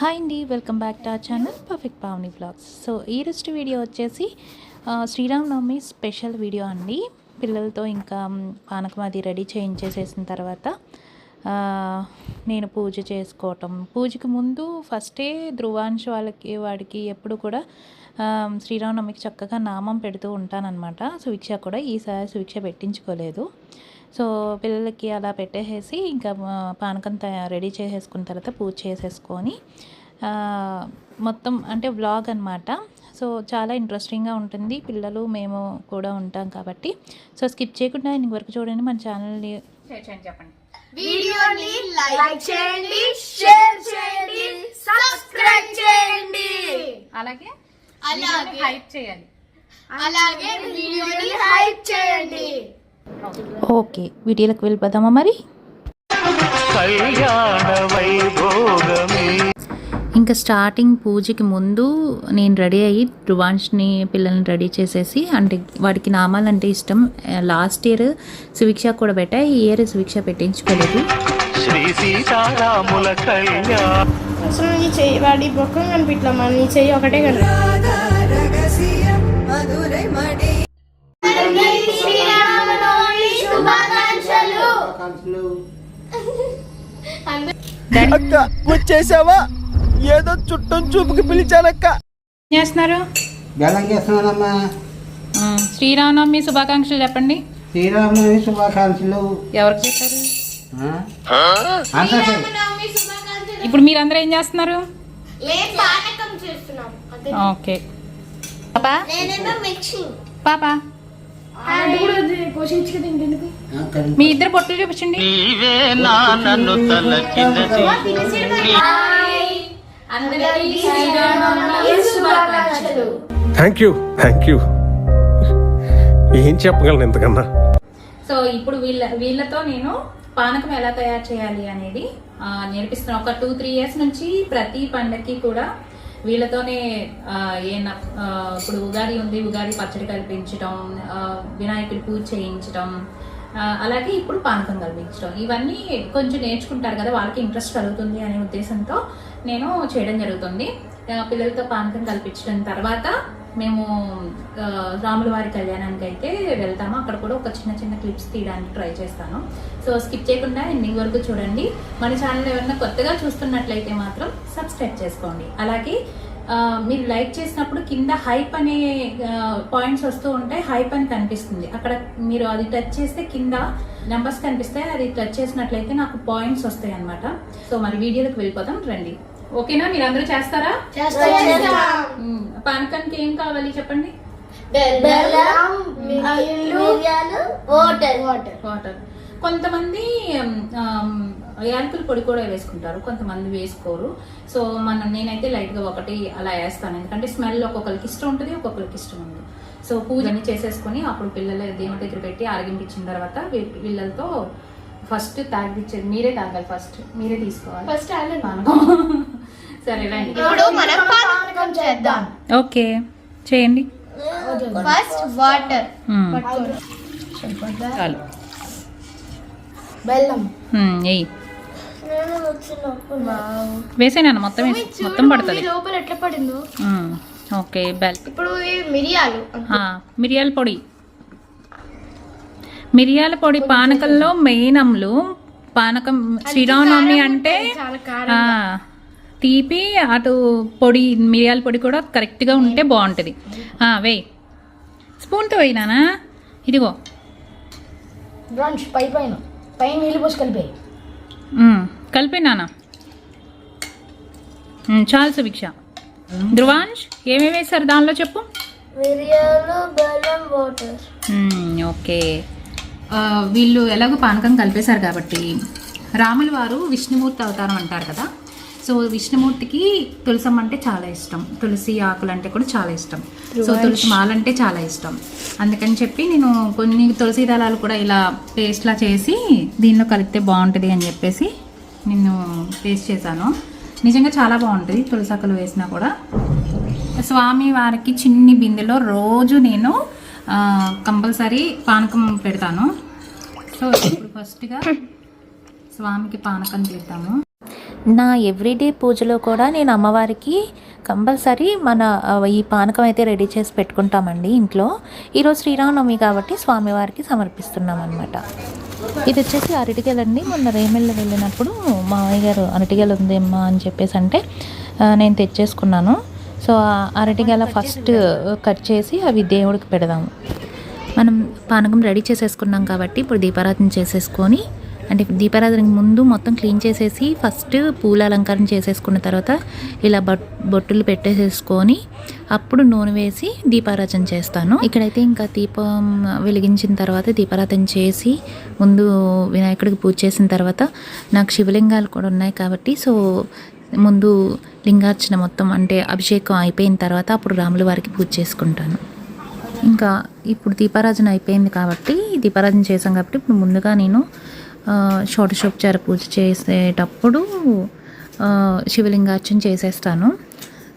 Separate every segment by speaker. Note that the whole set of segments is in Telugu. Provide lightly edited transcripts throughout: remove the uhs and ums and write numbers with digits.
Speaker 1: హాయ్ అండి, welcome back to our channel perfect Pavani blogs. So ఈరోజు వీడియో వచ్చేసి శ్రీరామనవమి స్పెషల్ వీడియో అండి. పిల్లలతో ఇంకా పానకం అది రెడీ చేయించేసేసిన తర్వాత నేను పూజ చేసుకోవటం. పూజకి ముందు ఫస్టే ధ్రువాంశ్ వాడికి ఎప్పుడు కూడా శ్రీరామనవమికి చక్కగా నామం పెడుతూ ఉంటానన్నమాట. సువిక్ష కూడా ఈసారి సువిక్ష పెట్టించుకోలేదు. సో పిల్లలకి అలా పెట్టేసేసి ఇంకా పానకం రెడీ చేసేసుకున్న తర్వాత పూజ చేసేసుకొని మొత్తం అంటే వ్లాగ్ అనమాట. సో చాలా ఇంట్రెస్టింగ్గా ఉంటుంది, పిల్లలు మేము కూడా ఉంటాం కాబట్టి. సో స్కిప్ చేయకుండా ఇంతవరకు చూడండి. మన ఛానల్ని చెప్పండి,
Speaker 2: వీడియోని లైక్ చేయండి, షేర్ చేయండి, సబ్స్క్రైబ్ చేయండి,
Speaker 1: అలాగే హైప్ చేయాలి,
Speaker 2: అలాగే వీడియోని హైప్ చేయండి.
Speaker 1: ఓకే, వీడియోలకు వెళ్ళిపోదామా మరి. ఇంకా స్టార్టింగ్ పూజకి ముందు నేను రెడీ అయ్యి ధ్రువాంష్ని పిల్లల్ని రెడీ చేసేసి, అంటే వాడికి నామాలంటే ఇష్టం. లాస్ట్ ఇయర్ సువిక్ష కూడా పెట్టా, ఈ ఇయర్ సువిక్ష పెట్టించుకోలేదు.
Speaker 2: అసలు నీ చెయ్యి వాడి బొక్కం కనిపించమ్మా, నీ చెయ్యి ఒకటే
Speaker 3: అక్క వచ్చేసావా? ఏదో చుట్టం చూపుకి పిలిచానక్క.
Speaker 1: చేస్తున్నారు
Speaker 3: బెల్లం చేస్తున్నానమ్మా.
Speaker 1: శ్రీరామనవమి శుభాకాంక్షలు చెప్పండి.
Speaker 3: శ్రీరామనవమి శుభాకాంక్షలు.
Speaker 1: ఎవరికి చెప్పారు? ఇప్పుడు మీరందరూ ఏం చేస్తున్నారు? ఓకే పాపా, పాపా మీ ఇద్దరు పొట్టులు చూపించండి.
Speaker 4: Thank you. ఏం చెప్పగలను ఇంతకన్నా.
Speaker 1: సో ఇప్పుడు వీళ్ళతో నేను పానకం ఎలా తయారు చేయాలి అనేది నేర్పిస్తున్నాను. ఒక 2-3 ఇయర్స్ నుంచి ప్రతి పండగకి కూడా వీళ్ళతోనే ఇప్పుడు ఉగాది ఉంది, ఉగాది పచ్చడి కల్పించడం, వినాయకుడి పూజ చేయించడం, అలాగే ఇప్పుడు పానకం కల్పించడం, ఇవన్నీ కొంచెం నేర్చుకుంటారు కదా, వాళ్ళకి ఇంట్రెస్ట్ కలుగుతుంది అనే ఉద్దేశంతో నేను చేయడం జరుగుతుంది. పిల్లలతో పానకం కల్పించడం తర్వాత మేము రాముల వారి కళ్యాణానికి అయితే వెళ్తాము. అక్కడ కూడా ఒక చిన్న క్లిప్స్ తీయడానికి ట్రై చేస్తాను. సో స్కిప్ చేయకుండా ఎండింగ్ వరకు చూడండి. మన ఛానల్ ఎవరైనా కొత్తగా చూస్తున్నట్లయితే మాత్రం సబ్స్క్రైబ్ చేసుకోండి. అలాగే మీరు లైక్ చేసినప్పుడు కింద హైప్ అనే పాయింట్స్ వస్తూ ఉంటాయి, హైప్ అని కనిపిస్తుంది. అక్కడ మీరు అది టచ్ చేస్తే కింద నెంబర్స్ కనిపిస్తాయి, అది టచ్ చేసినట్లయితే నాకు పాయింట్స్ వస్తాయి అన్నమాట. సో మరి వీడియోలకు వెళ్ళిపోతాం రండి. ఓకేనా? మీరు అందరూ చేస్తారా? పానకానికి ఏం కావాలి చెప్పండి? వాటర్. కొంతమంది యాలకుల పొడి కూడా వేసుకుంటారు, కొంతమంది వేసుకోరు. సో నేనైతే లైట్ గా ఒకటి అలా వేస్తాను, ఎందుకంటే స్మెల్ ఒక్కొక్కరికి ఇష్టం ఉంటుంది, ఒక్కొక్కరికి ఇష్టం ఉంది. సో పూజని చేసేసుకుని అప్పుడు పిల్లల దేవుడి దగ్గర పెట్టి ఆరగింపించిన తర్వాత పిల్లలతో ఫస్ట్ తాగిచ్చేది మీరే తాగాలి, ఫస్ట్ మీరే తీసుకోవాలి. ఫస్ట్ సరే రండి, ఓకే చేయండి.
Speaker 2: ఫస్ట్ వాటర్,
Speaker 1: చాలు.
Speaker 2: బెల్లం
Speaker 1: వేసేనా? మొత్తం పడుతుంది
Speaker 2: లోపల ఎట్లా పడిందో.
Speaker 1: ఓకే బెల్లం.
Speaker 2: ఇప్పుడు
Speaker 1: మిరియాల పొడి పానకంలో మెయిన్ అమ్ములు. పానకం శ్రీరామనవమి అంటే తీపి, అటు పొడి మిరియాల పొడి కూడా కరెక్ట్గా ఉంటే బాగుంటుంది. వేయి, స్పూన్తో వేయినానా. ఇదిగో
Speaker 2: పైన నీళ్ళు పోసి
Speaker 1: కలిపినానా. చాలు సుభిక్ష. ధ్రువాంశ్ ఏమేమి వేశారు దానిలో చెప్పు.
Speaker 2: మిరియాలు, బెల్లం, వాటర్.
Speaker 1: ఓకే, వీళ్ళు ఎలాగో పానకం కలిపేశారు కాబట్టి రాముల వారు విష్ణుమూర్తి అవతారం అంటారు కదా. సో విష్ణుమూర్తికి తులసమ్మ అంటే చాలా ఇష్టం, తులసి ఆకులు అంటే కూడా చాలా ఇష్టం. సో తులసి మాల అంటే చాలా ఇష్టం. అందుకని చెప్పి నేను కొన్ని తులసి దళాలు కూడా ఇలా పేస్ట్లా చేసి దీనిలో కలిపితే బాగుంటుంది అని చెప్పేసి నేను పేస్ట్ చేశాను. నిజంగా చాలా బాగుంటుంది తులసి ఆకులు వేసినా కూడా. స్వామి వారికి చిన్ని బిందెలో రోజు నేను కంపల్సరీ పానకం పెడతాను. సో ఇప్పుడు ఫస్ట్గా స్వామికి పానకం చేద్దాము.
Speaker 5: నా ఎవ్రీడే పూజలో కూడా నేను అమ్మవారికి కంపల్సరీ ఈ పానకం అయితే రెడీ చేసి పెట్టుకుంటామండి ఇంట్లో. ఈరోజు శ్రీరామనవమి కాబట్టి స్వామివారికి సమర్పిస్తున్నాం అనమాట. ఇది వచ్చేసి అరటిగెలండి. మొన్న రేమెళ్ళు వెళ్ళినప్పుడు మామయ్య గారు అరటిగెల ఉందేమ్మా అని చెప్పేసి అంటే నేను తెచ్చేసుకున్నాను. సో అరటిగెల ఫస్ట్ కట్ చేసి అవి దేవుడికి పెడదాము. మనం పానకం రెడీ చేసేసుకున్నాం కాబట్టి ఇప్పుడు దీపారాధన చేసేసుకొని, అంటే దీపారాధనకి ముందు మొత్తం క్లీన్ చేసేసి ఫస్ట్ పూల అలంకారం చేసేసుకున్న తర్వాత ఇలా బొట్టులు పెట్టేసేసుకొని అప్పుడు నూనె వేసి దీపారాధన చేస్తాను. ఇక్కడైతే ఇంకా దీపం వెలిగించిన తర్వాత దీపారాధన చేసి ముందు వినాయకుడికి పూజ చేసిన తర్వాత నాకు శివలింగాలు కూడా ఉన్నాయి కాబట్టి సో ముందు లింగార్చన మొత్తం అంటే అభిషేకం అయిపోయిన తర్వాత అప్పుడు రాముల వారికి పూజ చేసుకుంటాను. ఇంకా ఇప్పుడు దీపారాధన అయిపోయింది కాబట్టి దీపారాధన చేసాం కాబట్టి ఇప్పుడు ముందుగా నేను షోడశోపచార పూజ చేసేటప్పుడు శివలింగార్చన చేసేస్తాను.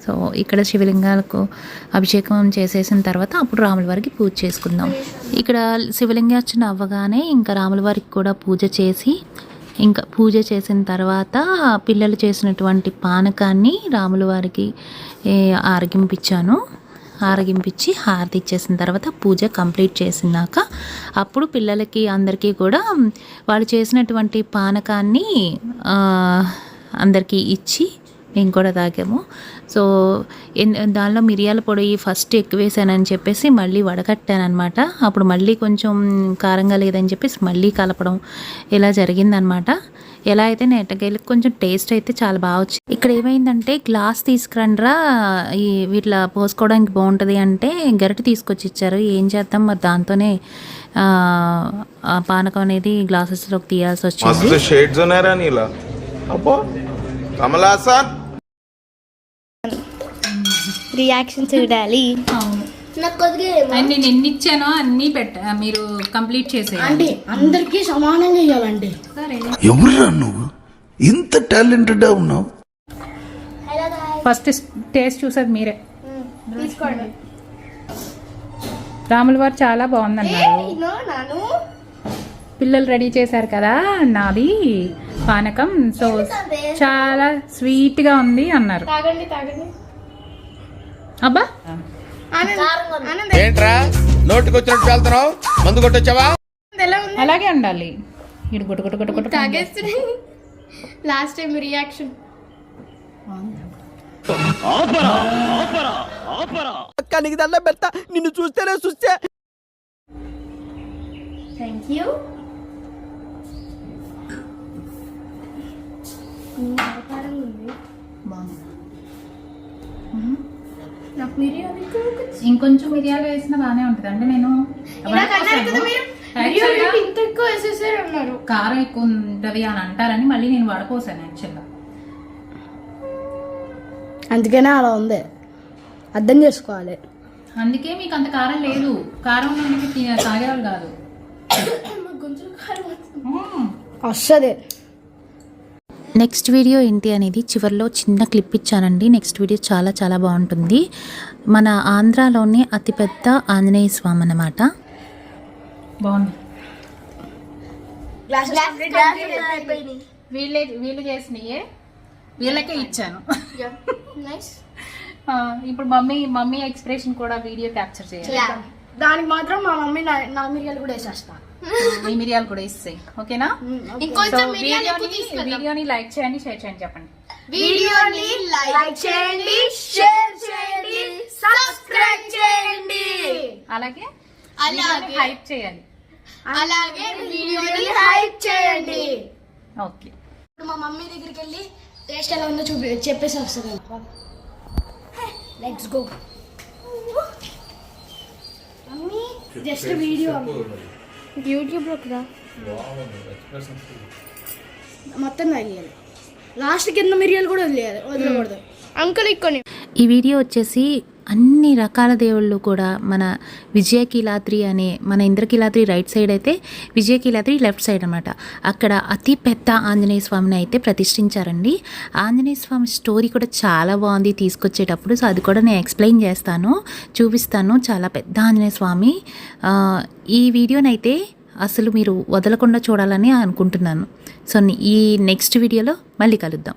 Speaker 5: సో ఇక్కడ శివలింగాలకు అభిషేకం చేసేసిన తర్వాత అప్పుడు రాముల వారికి పూజ చేసుకుందాం. ఇక్కడ శివలింగార్చన అవ్వగానే ఇంకా రాముల వారికి కూడా పూజ చేసి, ఇంకా పూజ చేసిన తర్వాత పిల్లలు చేసినటువంటి పానకాన్ని రాముల వారికి ఆరగింపించి హారతి ఇచ్చేసిన తర్వాత పూజ కంప్లీట్ చేసినాక అప్పుడు పిల్లలకి అందరికీ కూడా వాళ్ళు చేసినటువంటి పానకాన్ని అందరికీ ఇచ్చి మేము కూడా తాగాము. సో దానిలో మిరియాల పొడి ఫస్ట్ ఎక్కువ వేసానని చెప్పేసి మళ్ళీ వడకట్టాను అనమాట. అప్పుడు మళ్ళీ కొంచెం కారంగా లేదని చెప్పేసి మళ్ళీ కలపడం ఇలా జరిగిందనమాట. ఎలా అయితే నెట్టకేళ్ళకి కొంచెం టేస్ట్ అయితే చాలా బాగా వచ్చింది. ఇక్కడ ఏమైందంటే గ్లాస్ తీసుకురండ్రా వీటిలో పోసుకోవడానికి బాగుంటుంది అంటే గరిటె తీసుకొచ్చి ఇచ్చారు. ఏం చేద్దాం మరి దాంతోనే పానకం అనేది గ్లాసెస్లోకి తీయాల్సి వచ్చింది.
Speaker 2: రియాక్షన్ చూడాలి.
Speaker 1: అవును, నేను ఎన్ని ఇచ్చానో అన్ని మీరు కంప్లీట్ చేసేయండి.
Speaker 2: అందరికి సమానంగా ఇవ్వాలండి.
Speaker 1: సరే,
Speaker 6: ఎవరురా నువ్వు ఇంత టాలెంటెడ్ ఉన్నావు?
Speaker 1: ఫస్ట్ టేస్ట్ చూసేది మీరే.
Speaker 2: తీసుకోండి.
Speaker 1: రాముల వారు చాలా బాగుందన్నారు. పిల్లలు రెడీ చేశారు కదా నాది పానకం, సో చాలా స్వీట్ గా ఉంది అన్నారు.
Speaker 2: తాగండి.
Speaker 1: అబ్బా
Speaker 6: ఏంట్రా నోటికి వచ్చినట్టు వెళ్తున్నావు? మందు కొట్టొచ్చావా?
Speaker 1: అలాగే ఉండాలి. ఇటు గుట్టు
Speaker 2: తాగేస్తుంది. Last time reaction.
Speaker 3: అక్క నీకు దండం పెడతా, నిన్ను చూస్తేనే చూస్తే.
Speaker 2: Thank you. నాకు మిరియాలు
Speaker 1: ఇంకొంచెం మిరియాలు వేసినా బాగానే ఉంటుంది. అంటే నేను
Speaker 2: ఇంత ఎక్కువ వేసేసారు అన్నారు.
Speaker 1: కారం ఎక్కువ ఉంటది అని అంటారని మళ్ళీ నేను వడపోసాను యాక్చువల్గా.
Speaker 2: అందుకనే అలా ఉంది, అర్థం చేసుకోవాలి.
Speaker 1: అందుకే మీకు అంత కారం లేదు. కారం మీకు తాగేవాళ్ళు కాదు.
Speaker 2: వస్తుంది.
Speaker 5: నెక్స్ట్ వీడియో ఏంటి అనేది చివరిలో చిన్న క్లిప్ ఇచ్చానండి. నెక్స్ట్ వీడియో చాలా చాలా బాగుంటుంది. మన ఆంధ్రాలోనే అతిపెద్ద ఆంజనేయ స్వామి అన్నమాట.
Speaker 1: బాగుంది. వీళ్ళు చేసినయే వీళ్ళకే ఇచ్చాను. ఇప్పుడు మమ్మీ ఎక్స్ప్రెషన్ కూడా వీడియో క్యాప్చర్ చేయాలి.
Speaker 2: దానికి మాత్రం మా మమ్మీ నా మిరియాలు కూడా వేసేస్తా.
Speaker 1: ఈ మిరియాలు కూడా ఇస్తాయి. ఓకేనా? వీడియోని లైక్ చేయండి, షేర్ చేయండి. చెప్పండి.
Speaker 2: వీడియోని లైక్ చేయండి, షేర్ చేయండి, సబ్స్క్రైబ్ చేయండి.
Speaker 1: అలాగే హైప్ చేయాలి.
Speaker 2: అలాగే వీడియోని హైప్ చేయండి.
Speaker 1: ఓకే.
Speaker 2: ఇప్పుడు మా మమ్మీ దగ్గరికి వెళ్ళి టేస్ట్ ఎలా ఉందో చెప్పేసి వస్తుంది. Let's go. Mummy just video యూట్యూబ్లో కదా మొత్తం తాగేయాలి. లాస్ట్ కింద మిరియాలు కూడా వదలకూడదు. అంకుల్ ఇక్కొని
Speaker 5: ఈ వీడియో వచ్చేసి అన్ని రకాల దేవుళ్ళు కూడా మన విజయకీలాద్రి అనే మన ఇంద్రకీలాద్రి రైట్ సైడ్ అయితే విజయకీలాద్రి లెఫ్ట్ సైడ్ అనమాట. అక్కడ అతి పెద్ద ఆంజనేయ స్వామిని అయితే ప్రతిష్ఠించారండి. ఆంజనేయ స్వామి స్టోరీ కూడా చాలా బాగుంది తీసుకొచ్చేటప్పుడు. సో అది కూడా నేను ఎక్స్ప్లెయిన్ చేస్తాను, చూపిస్తాను. చాలా పెద్ద ఆంజనేయ స్వామి. ఈ వీడియోనైతే అసలు మీరు వదలకుండా చూడాలని అనుకుంటున్నాను. సో ఈ నెక్స్ట్ వీడియోలో మళ్ళీ కలుద్దాం.